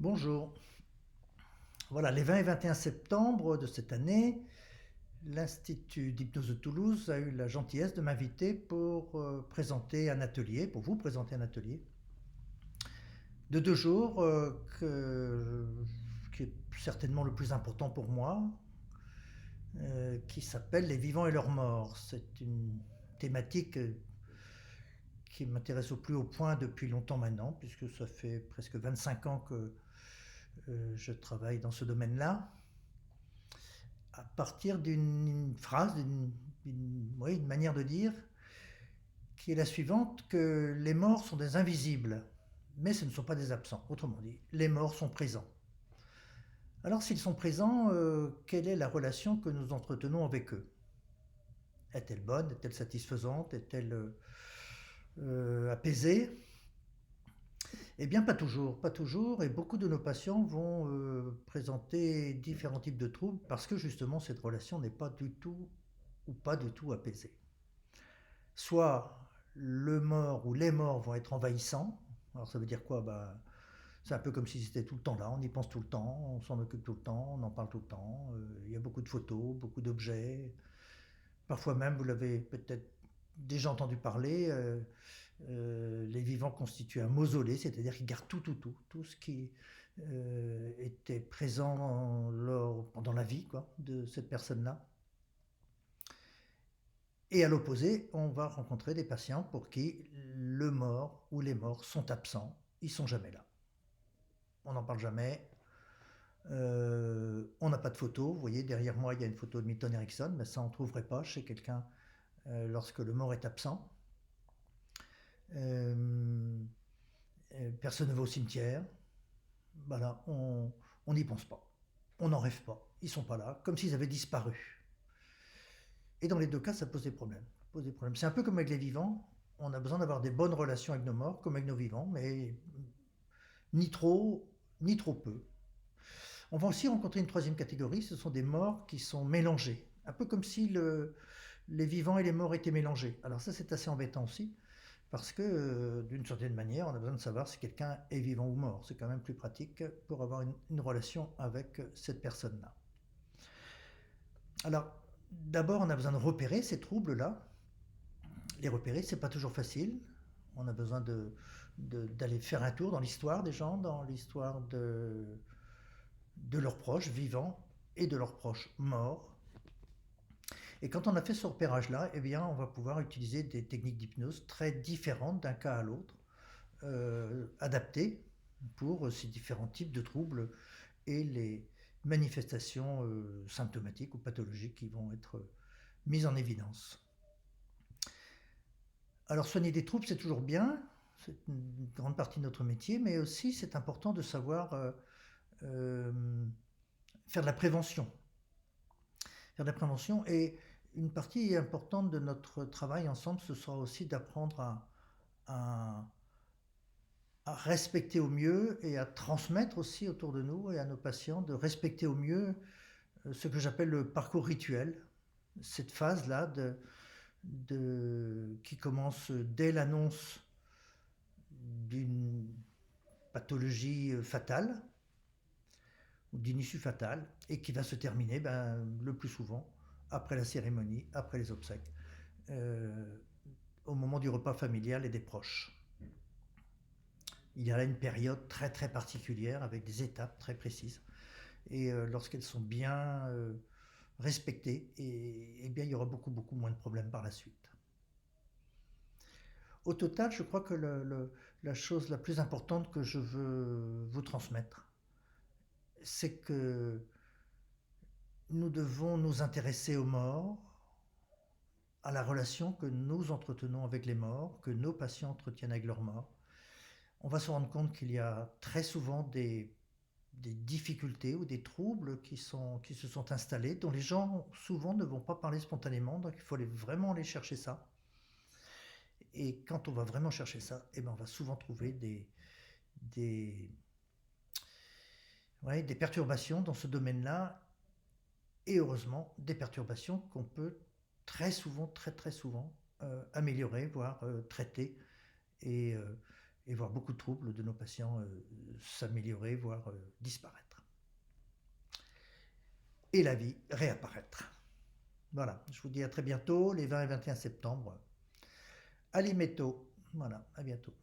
Bonjour. Voilà, les 20 et 21 septembre de cette année, l'Institut d'hypnose de Toulouse a eu la gentillesse de m'inviter pour présenter un atelier, pour vous présenter un atelier de 2 jours qui est certainement le plus important pour moi, qui s'appelle Les vivants et leurs morts. C'est une thématique qui m'intéresse au plus haut point depuis longtemps maintenant, puisque ça fait presque 25 ans que je travaille dans ce domaine-là, à partir d'une phrase, oui, une manière de dire, qui est la suivante, que les morts sont des invisibles, mais ce ne sont pas des absents. Autrement dit, les morts sont présents. Alors s'ils sont présents, quelle est la relation que nous entretenons avec eux? Est-elle bonne? Est-elle satisfaisante? Est-elle apaisée? Eh bien, pas toujours, pas toujours, et beaucoup de nos patients vont présenter différents types de troubles parce que justement cette relation n'est pas du tout ou pas du tout apaisée. Soit le mort ou les morts vont être envahissants. Alors ça veut dire quoi? C'est un peu comme si c'était tout le temps là, on y pense tout le temps, on s'en occupe tout le temps, on en parle tout le temps. Il y a beaucoup de photos, beaucoup d'objets. Parfois même, vous l'avez peut-être déjà entendu parler, les vivants constituent un mausolée, c'est-à-dire qu'ils gardent tout ce qui était présent pendant la vie quoi, de cette personne-là. Et à l'opposé, on va rencontrer des patients pour qui le mort ou les morts sont absents, ils sont jamais là. On n'en parle jamais. On n'a pas de photo. Vous voyez, derrière moi, il y a une photo de Milton Erickson, mais ça, on ne trouverait pas chez quelqu'un lorsque le mort est absent. Euh, Personne ne va au cimetière. Voilà, on n'y pense pas. On n'en rêve pas. Ils sont pas là, comme s'ils avaient disparu. Et dans les deux cas, ça pose des problèmes. Pose des problèmes. C'est un peu comme avec les vivants. On a besoin d'avoir des bonnes relations avec nos morts, comme avec nos vivants, mais ni trop, ni trop peu. On va aussi rencontrer une troisième catégorie, ce sont des morts qui sont mélangés. Un peu comme si les vivants et les morts étaient mélangés. Alors ça, c'est assez embêtant aussi, parce que d'une certaine manière, on a besoin de savoir si quelqu'un est vivant ou mort. C'est quand même plus pratique pour avoir une relation avec cette personne-là. Alors, d'abord, on a besoin de repérer ces troubles-là. Les repérer, c'est pas toujours facile. On a besoin d'aller faire un tour dans l'histoire des gens, dans l'histoire de leurs proches vivants et de leurs proches morts. Et quand on a fait ce repérage-là, eh bien, on va pouvoir utiliser des techniques d'hypnose très différentes d'un cas à l'autre, adaptées pour ces différents types de troubles et les manifestations symptomatiques ou pathologiques qui vont être mises en évidence. Alors soigner des troubles, c'est toujours bien, c'est une grande partie de notre métier, mais aussi c'est important de savoir euh, faire de la prévention. Faire de la prévention et une partie importante de notre travail ensemble, ce sera aussi d'apprendre à, à respecter au mieux et à transmettre aussi autour de nous et à nos patients de respecter au mieux ce que j'appelle le parcours rituel, cette phase-là qui commence dès l'annonce d'une pathologie fatale ou d'une issue fatale et qui va se terminer le plus souvent après la cérémonie, après les obsèques, euh, au moment du repas familial et des proches. Il y a là une période très très particulière avec des étapes très précises et lorsqu'elles sont bien respectées, et bien il y aura beaucoup moins de problèmes par la suite. Au total, je crois que la chose la plus importante que je veux vous transmettre, c'est que nous devons nous intéresser aux morts, à la relation que nous entretenons avec les morts, que nos patients entretiennent avec leurs morts. On va se rendre compte qu'il y a très souvent des difficultés ou des troubles qui se sont installés, dont les gens souvent ne vont pas parler spontanément, donc il faut vraiment aller chercher ça. Et quand on va vraiment chercher ça, eh ben on va souvent trouver des, ouais, des perturbations dans ce domaine-là, et heureusement des perturbations qu'on peut très souvent, très souvent améliorer, voire traiter, et, et voir beaucoup de troubles de nos patients s'améliorer, voire disparaître. Et la vie réapparaître. Voilà, je vous dis à très bientôt, les 20 et 21 septembre, à l'Imeto. Voilà, à bientôt.